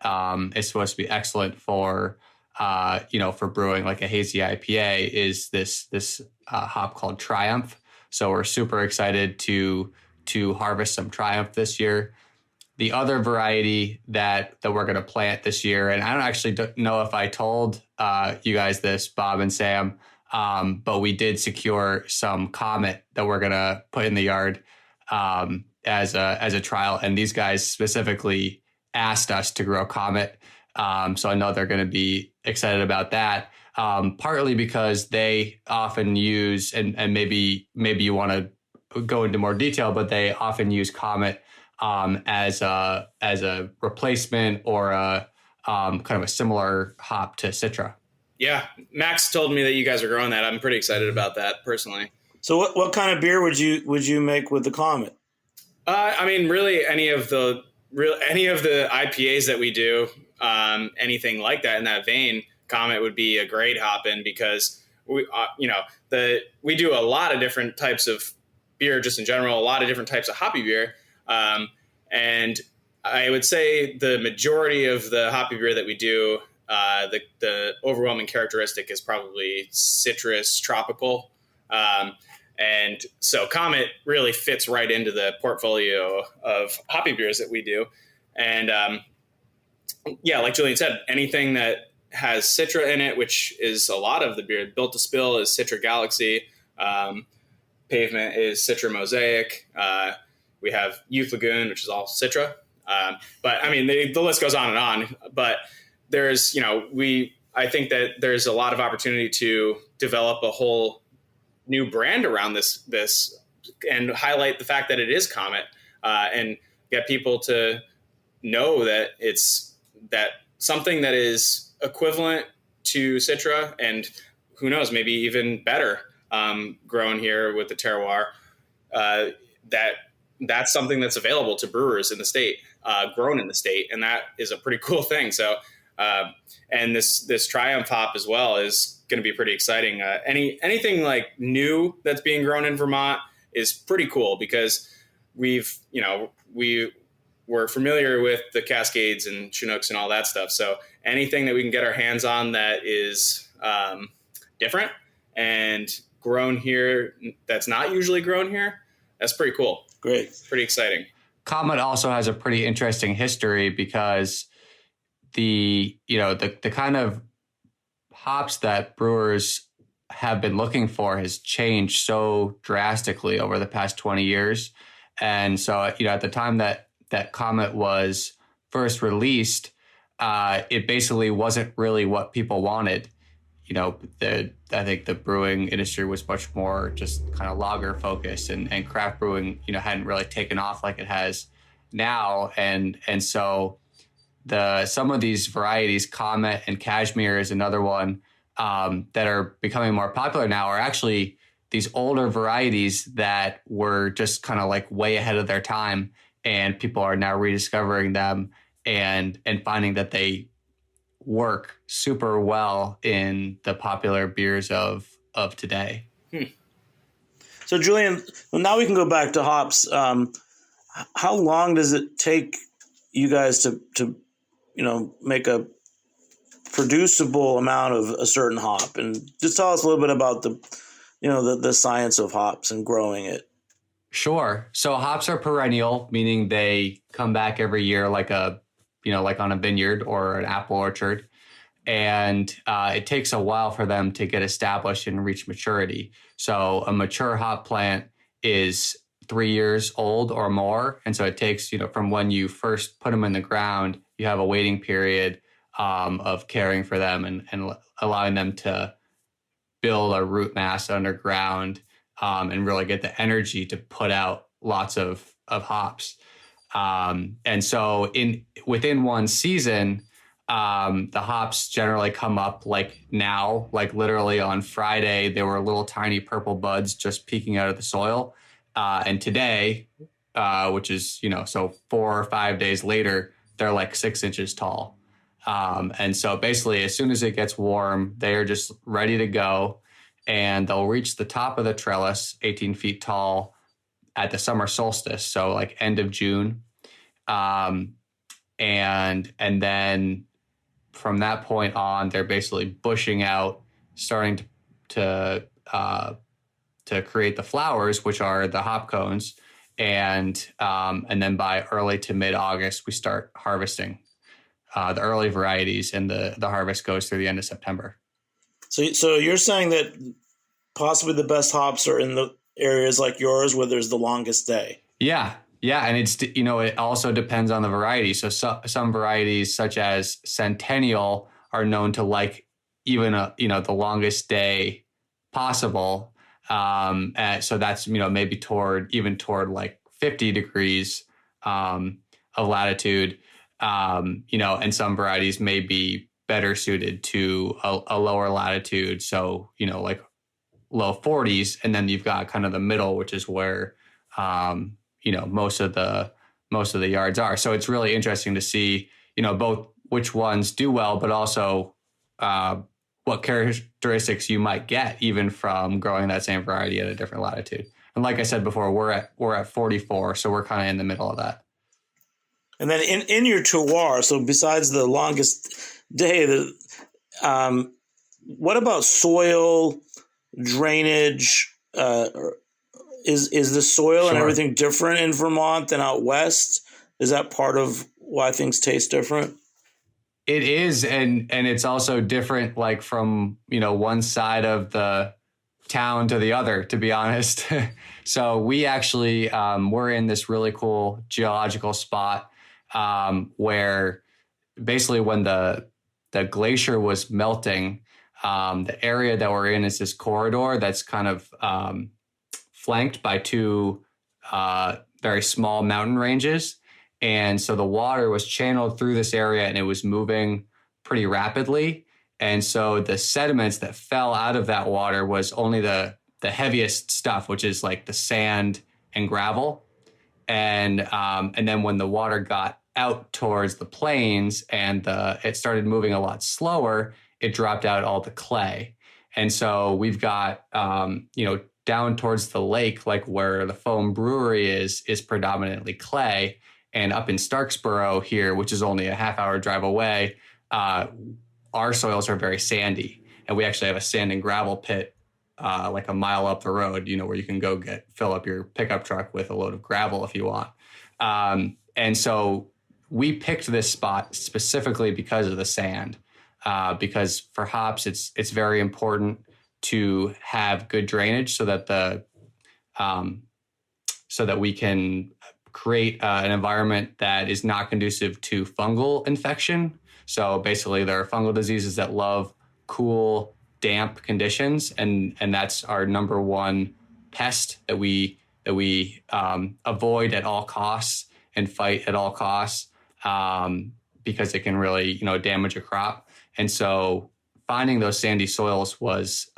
is supposed to be excellent for brewing like a hazy IPA is this hop called Triumph. So we're super excited to harvest some Triumph this year. The other variety that we're going to plant this year, and I don't know if I told you guys this, Bob and Sam, but we did secure some Comet that we're going to put in the yard as a trial. And these guys specifically asked us to grow Comet. So I know they're going to be excited about that, partly because they often use, and maybe you want to go into more detail, but they often use Comet as a replacement or a kind of a similar hop to Citra. Yeah, Max told me that you guys are growing that. I'm pretty excited about that personally. So what kind of beer would you make with the Comet? Really any of the any of the IPAs that we do, anything like that in that vein, Comet would be a great hop in, because we do a lot of different types of beer just in general, a lot of different types of hoppy beer. And I would say the majority of the hoppy beer that we do, the overwhelming characteristic is probably citrus, tropical. And so Comet really fits right into the portfolio of hoppy beers that we do. And like Julian said, anything that has Citra in it, which is a lot of the beer. Built to Spill is Citra Galaxy. Pavement is Citra Mosaic. We have Youth Lagoon, which is all Citra. But I mean, the list goes on and on. But there's, I think that there's a lot of opportunity to develop a whole new brand around this and highlight the fact that it is Comet, and get people to know that it's that something that is equivalent to Citra, and who knows, maybe even better, grown here with the terroir. That's something that's available to brewers in the state, grown in the state, and that is a pretty cool thing. So, and this Triumph hop as well is going to be pretty exciting. Anything like new that's being grown in Vermont is pretty cool, because we're familiar with the Cascades and Chinooks and all that stuff. So anything that we can get our hands on that is different and grown here, that's not usually grown here, that's pretty cool. Great. Pretty exciting. Comet also has a pretty interesting history, because the kind of hops that brewers have been looking for has changed so drastically over the past 20 years. And so, at the time that Comet was first released, it basically wasn't really what people wanted. I think the brewing industry was much more just kind of lager focused, and craft brewing, hadn't really taken off like it has now. And so some of these varieties, Comet and Cashmere is another one, that are becoming more popular now, are actually these older varieties that were just kind of like way ahead of their time, and people are now rediscovering them and finding that they work super well in the popular beers of today. So Julian, well, now we can go back to hops. How long does it take you guys to make a producible amount of a certain hop? And just tell us a little bit about the science of hops and growing it. Sure. So hops are perennial, meaning they come back every year, like on a vineyard or an apple orchard. And it takes a while for them to get established and reach maturity. So a mature hop plant is 3 years old or more. And so it takes, from when you first put them in the ground, you have a waiting period of caring for them and allowing them to build a root mass underground, and really get the energy to put out lots of hops. And so within one season, the hops generally come up like now, like literally on Friday, there were little tiny purple buds just peeking out of the soil. And today, which is, so 4 or 5 days later, they're like 6 inches tall. And so basically, as soon as it gets warm, they are just ready to go, and they'll reach the top of the trellis, 18 feet tall, at the summer solstice. So like end of June. And then from that point on, they're basically bushing out, starting to create the flowers, which are the hop cones. And then by early to mid-August, we start harvesting the early varieties, and the harvest goes through the end of September. So you're saying that possibly the best hops are in the areas like yours where there's the longest day. Yeah. And it's, it also depends on the variety. So some varieties such as Centennial are known to like even the longest day possible. So that's, maybe toward like 50 degrees of latitude, and some varieties may be better suited to a lower latitude. So, like low 40s. And then you've got kind of the middle, which is where, most of the most of the yards are. So it's really interesting to see, both which ones do well, but also what characteristics you might get even from growing that same variety at a different latitude. And like I said before, we're at 44, so we're kind of in the middle of that. And then in your terroir, so besides the longest day, what about soil, drainage? Is the soil and everything different in Vermont than out west? Is that part of why things taste different? It is, and it's also different, like from one side of the town to the other, to be honest. So we actually we're in this really cool geological spot where basically when the glacier was melting, the area that we're in is this corridor that's kind of flanked by two very small mountain ranges. And so the water was channeled through this area and it was moving pretty rapidly. And so the sediments that fell out of that water was only the heaviest stuff, which is like the sand and gravel. And then when the water got out towards the plains and it started moving a lot slower, it dropped out all the clay. And so we've got, down towards the lake, like where the foam brewery is predominantly clay. And up in Starksboro here, which is only a half-hour drive away, our soils are very sandy. And we actually have a sand and gravel pit like a mile up the road, where you can go fill up your pickup truck with a load of gravel if you want. And so we picked this spot specifically because of the sand, because for hops, it's very important to have good drainage so that so that we can create an environment that is not conducive to fungal infection. So basically there are fungal diseases that love cool, damp conditions. And that's our number one pest that we avoid at all costs and fight at all costs because it can really, damage a crop. And so finding those sandy soils was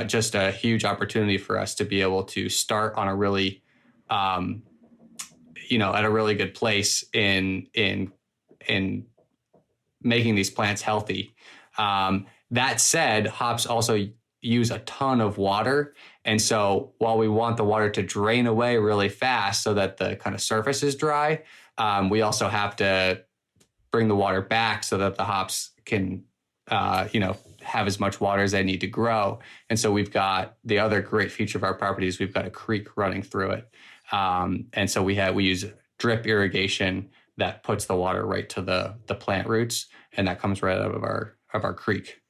just a huge opportunity for us to be able to start on a really at a really good place in making these plants healthy. That said, hops also use a ton of water. And so while we want the water to drain away really fast so that the kind of surface is dry, we also have to bring the water back so that the hops can, have as much water as they need to grow. And so we've got the other great feature of our property is we've got a creek running through it. And so we use drip irrigation that puts the water right to the plant roots, and that comes right out of our creek.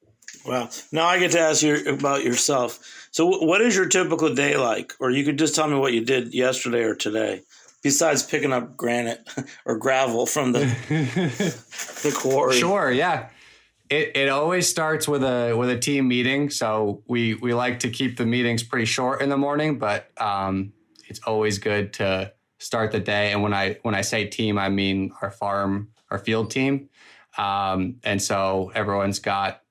Wow. Now I get to ask you about yourself. So what is your typical day like? Or you could just tell me what you did yesterday or today, besides picking up granite or gravel from the quarry. Sure, yeah. It always starts with a team meeting. So we like to keep the meetings pretty short in the morning, but it's always good to start the day. And when I say team, I mean our field team. And so everyone's got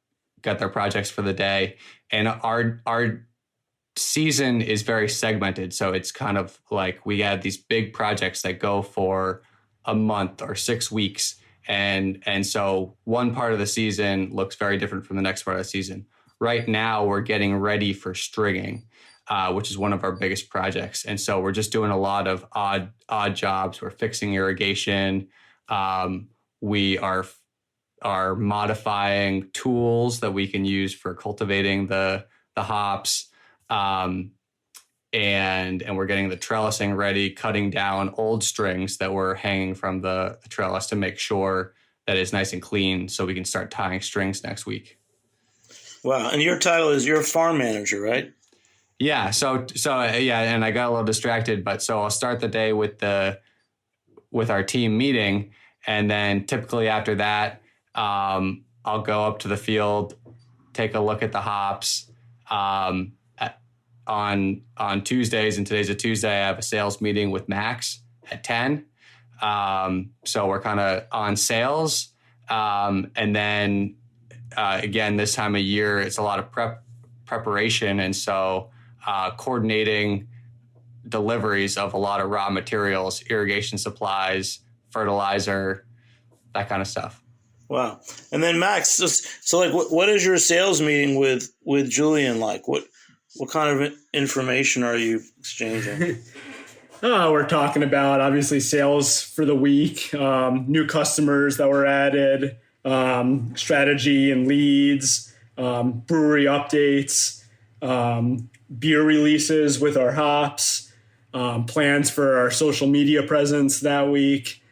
their projects for the day. And our season is very segmented. So it's kind of like we have these big projects that go for a month or 6 weeks. And so one part of the season looks very different from the next part of the season. Right now, we're getting ready for stringing, which is one of our biggest projects. And so we're just doing a lot of odd jobs. We're fixing irrigation. We are modifying tools that we can use for cultivating the hops. And we're getting the trellising ready, cutting down old strings that were hanging from the trellis to make sure that it's nice and clean so we can start tying strings next week. Wow. And your title is you're a farm manager, right? Yeah. So yeah. And I got a little distracted, but so I'll start the day with our team meeting. And then typically after that, I'll go up to the field, take a look at the hops. On Tuesdays, and today's a Tuesday, I have a sales meeting with Max at 10. So we're kind of on sales. And then again, this time of year, it's a lot of preparation. And so coordinating deliveries of a lot of raw materials, irrigation supplies, fertilizer, that kind of stuff. Wow. And then Max, so like, what is your sales meeting with Julian like? What kind of information are you exchanging? We're talking about obviously sales for the week, new customers that were added, strategy and leads, brewery updates, beer releases with our hops, plans for our social media presence that week,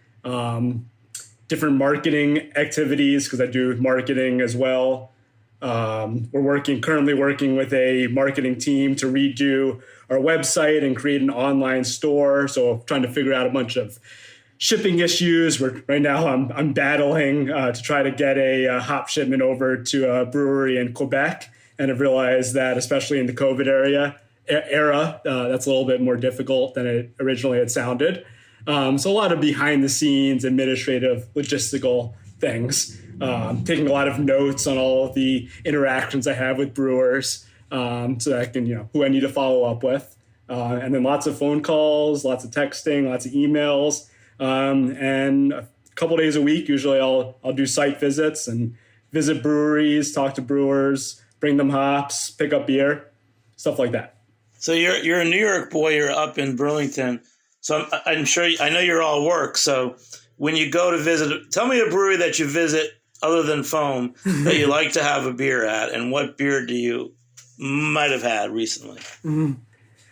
different marketing activities because I do marketing as well. We're currently working with a marketing team to redo our website and create an online store. So trying to figure out a bunch of shipping issues. Right now I'm battling to try to get a hop shipment over to a brewery in Quebec. And I've realized that especially in the COVID era, that's a little bit more difficult than it originally had sounded. So a lot of behind the scenes, administrative, logistical things. Taking a lot of notes on all of the interactions I have with brewers, so that I can, who I need to follow up with. And then lots of phone calls, lots of texting, lots of emails. And a couple days a week, usually I'll do site visits and visit breweries, talk to brewers, bring them hops, pick up beer, stuff like that. So you're a New York boy, you're up in Burlington. So I'm sure, I know you're all work. So when you go to visit, tell me a brewery that you visit other than Foam that you like to have a beer at, and what beer do you might have had recently?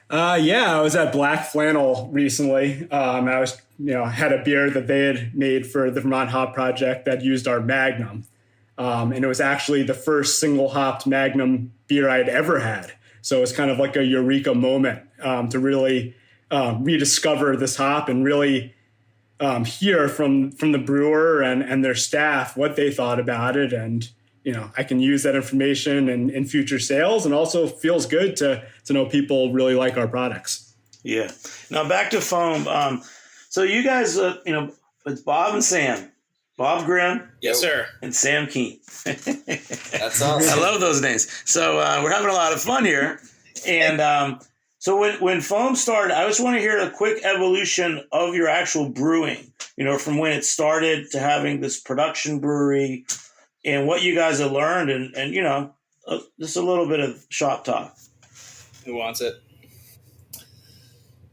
I was at Black Flannel recently. I was, had a beer that they had made for the Vermont Hop Project that used our Magnum. And it was actually the first single hopped Magnum beer I'd ever had. So it was kind of like a eureka moment to really rediscover this hop and really hear from the brewer and their staff what they thought about it. And, I can use that information in future sales, and also feels good to know people really like our products. Yeah. Now back to Foam. So you guys, it's Bob and Sam. Bob Grimm. Yes, sir. And Sam Keene. That's awesome. I love those names. So we're having a lot of fun here. And so when Foam started, I just want to hear a quick evolution of your actual brewing, from when it started to having this production brewery and what you guys have learned and just a little bit of shop talk. Who wants it?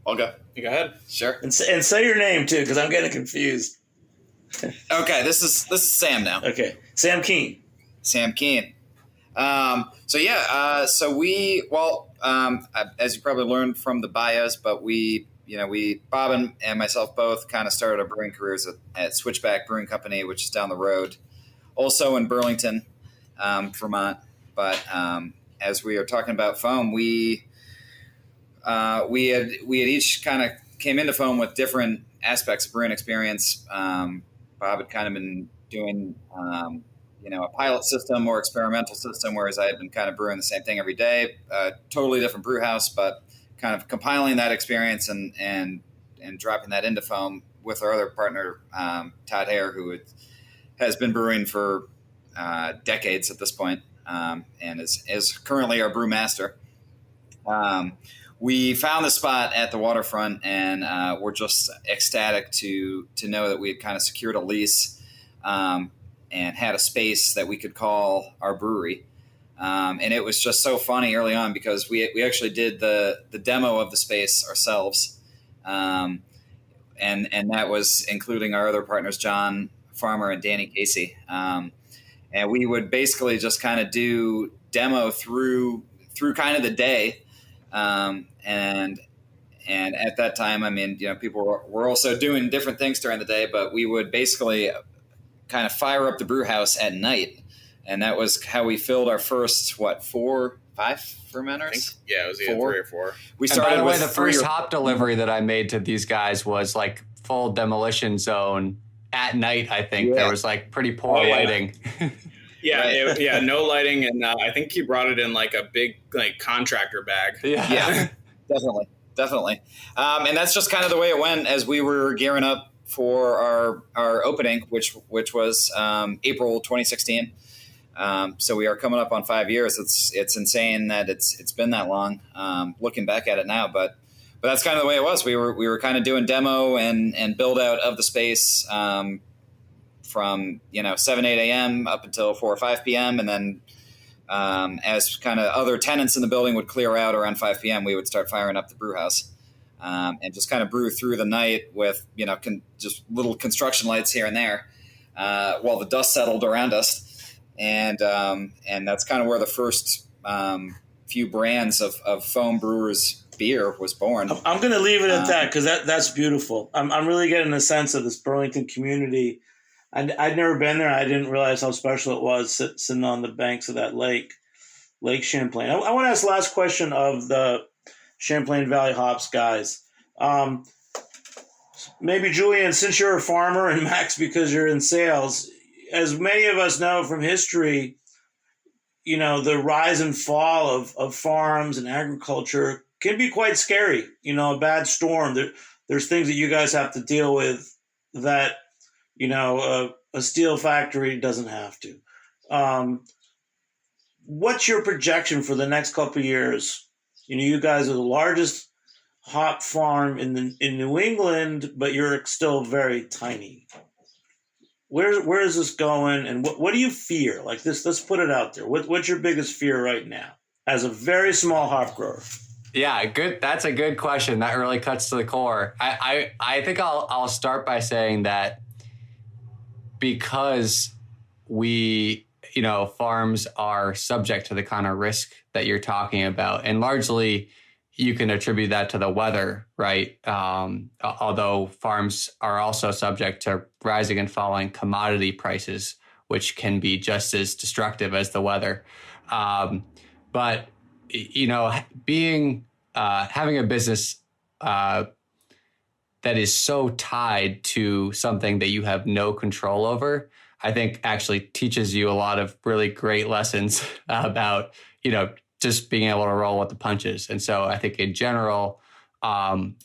I'll go. You go ahead. Sure. And say your name too, because I'm getting confused. Okay, this is Sam now. Okay, Sam Keene. Sam Keene. So we, as you probably learned from the bios, but we Bob and myself both kind of started our brewing careers at Switchback Brewing Company, which is down the road, also in Burlington, Vermont. But as we are talking about Foam, we had each kind of came into Foam with different aspects of brewing experience. Bob had kind of been doing, a pilot system or experimental system, whereas I had been kind of brewing the same thing every day. Totally different brew house, but kind of compiling that experience and dropping that into Foam with our other partner, Todd Hare, who has been brewing for decades at this point, and is currently our brewmaster. We found the spot at the waterfront, and we're just ecstatic to know that we had kind of secured a lease and had a space that we could call our brewery. And it was just so funny early on because we actually did the demo of the space ourselves, and that was including our other partners, John Farmer and Danny Casey. And we would basically just kind of do demo through kind of the day. And at that time, people were also doing different things during the day, but we would basically kind of fire up the brew house at night. And that was how we filled our first, 4, 5 fermenters? It was either 3 or 4. We started. And by the way, the first hop delivery that I made to these guys was like full demolition zone at night. I think there was like pretty poor lighting. Yeah, no lighting, and I think he brought it in like a big contractor bag. Yeah, definitely. And that's just kind of the way it went as we were gearing up for our opening, which was April 2016. So we are coming up on 5 years. It's insane that it's been that long. Looking back at it now, but that's kind of the way it was. We were kind of doing demo and build out of the space from 7, 8 a.m. up until 4 or 5 p.m. And then as kind of other tenants in the building would clear out around 5 p.m., we would start firing up the brew house and just kind of brew through the night with just little construction lights here and there while the dust settled around us. And that's kind of where the first few brands of Foam Brewers beer was born. I'm going to leave it at that because that's beautiful. I'm really getting a sense of this Burlington community. I'd never been there. I didn't realize how special it was sitting on the banks of that Lake Champlain. I want to ask the last question of the Champlain Valley Hops guys. Maybe Julian, since you're a farmer, and Max, because you're in sales, as many of us know from history, the rise and fall of farms and agriculture can be quite scary. A bad storm. There's things that you guys have to deal with that, a steel factory doesn't have to. What's your projection for the next couple of years? You guys are the largest hop farm in New England, but you're still very tiny. Where is this going, and what do you fear? Like this, let's put it out there. What's your biggest fear right now as a very small hop grower? Yeah, good. That's a good question. That really cuts to the core. I think I'll start by saying that because we, farms are subject to the kind of risk that you're talking about, and largely you can attribute that to the weather, right? Although farms are also subject to rising and falling commodity prices, which can be just as destructive as the weather. But having a business that is so tied to something that you have no control over, I think actually teaches you a lot of really great lessons about, just being able to roll with the punches. And so I think in general,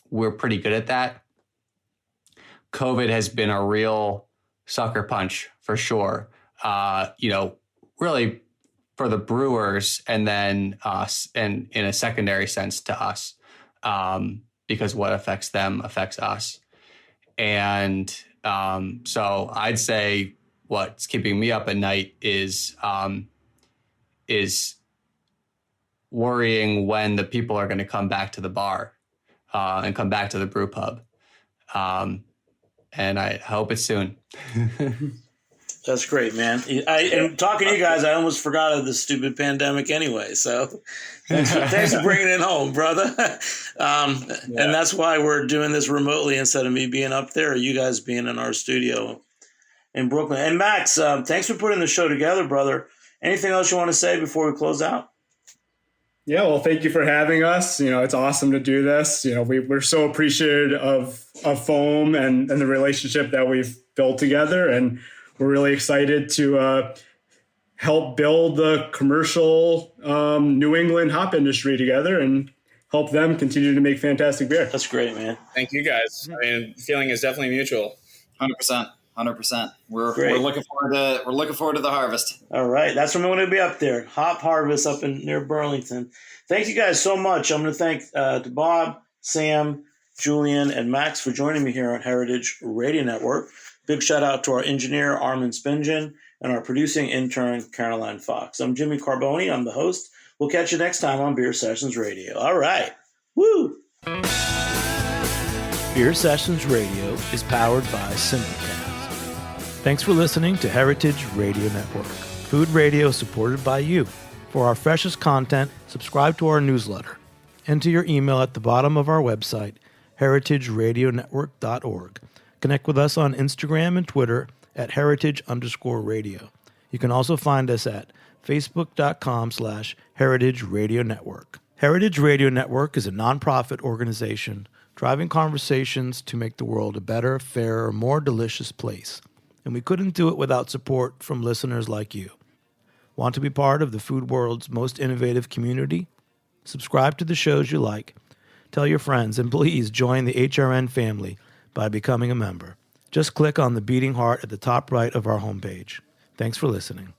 we're pretty good at that. COVID has been a real sucker punch for sure. Really for the brewers, and then us, and in a secondary sense to us, because what affects them affects us. And so I'd say what's keeping me up at night is worrying when the people are going to come back to the bar and come back to the brew pub. And I hope it's soon. That's great, man. And talking to you guys, I almost forgot of this stupid pandemic anyway. So thanks for bringing it home, brother. And that's why we're doing this remotely instead of me being up there or you guys being in our studio in Brooklyn. And Max, thanks for putting the show together, brother. Anything else you want to say before we close out? Yeah, well, thank you for having us. It's awesome to do this. We're so appreciative of Foam and the relationship that we've built together. And we're really excited to help build the commercial New England hop industry together and help them continue to make fantastic beer. That's great, man. Thank you, guys. I mean, the feeling is definitely mutual. 100%. 100%. We're looking forward to the harvest. All right, that's when we want to be up there. Hop harvest up near Burlington. Thank you guys so much. I'm going to thank to Bob, Sam, Julian, and Max for joining me here on Heritage Radio Network. Big shout out to our engineer Armin Spingen and our producing intern Caroline Fox. I'm Jimmy Carboni. I'm the host. We'll catch you next time on Beer Sessions Radio. All right, woo! Beer Sessions Radio is powered by Simplecast. Thanks for listening to Heritage Radio Network, food radio supported by you. For our freshest content, subscribe to our newsletter. Enter your email at the bottom of our website, heritageradionetwork.org. Connect with us on Instagram and Twitter at heritage_radio. You can also find us at facebook.com/Heritage Radio Network. Heritage Radio Network is a nonprofit organization driving conversations to make the world a better, fairer, more delicious place. And we couldn't do it without support from listeners like you. Want to be part of the food world's most innovative community? Subscribe to the shows you like. Tell your friends, and please join the HRN family by becoming a member. Just click on the beating heart at the top right of our homepage. Thanks for listening.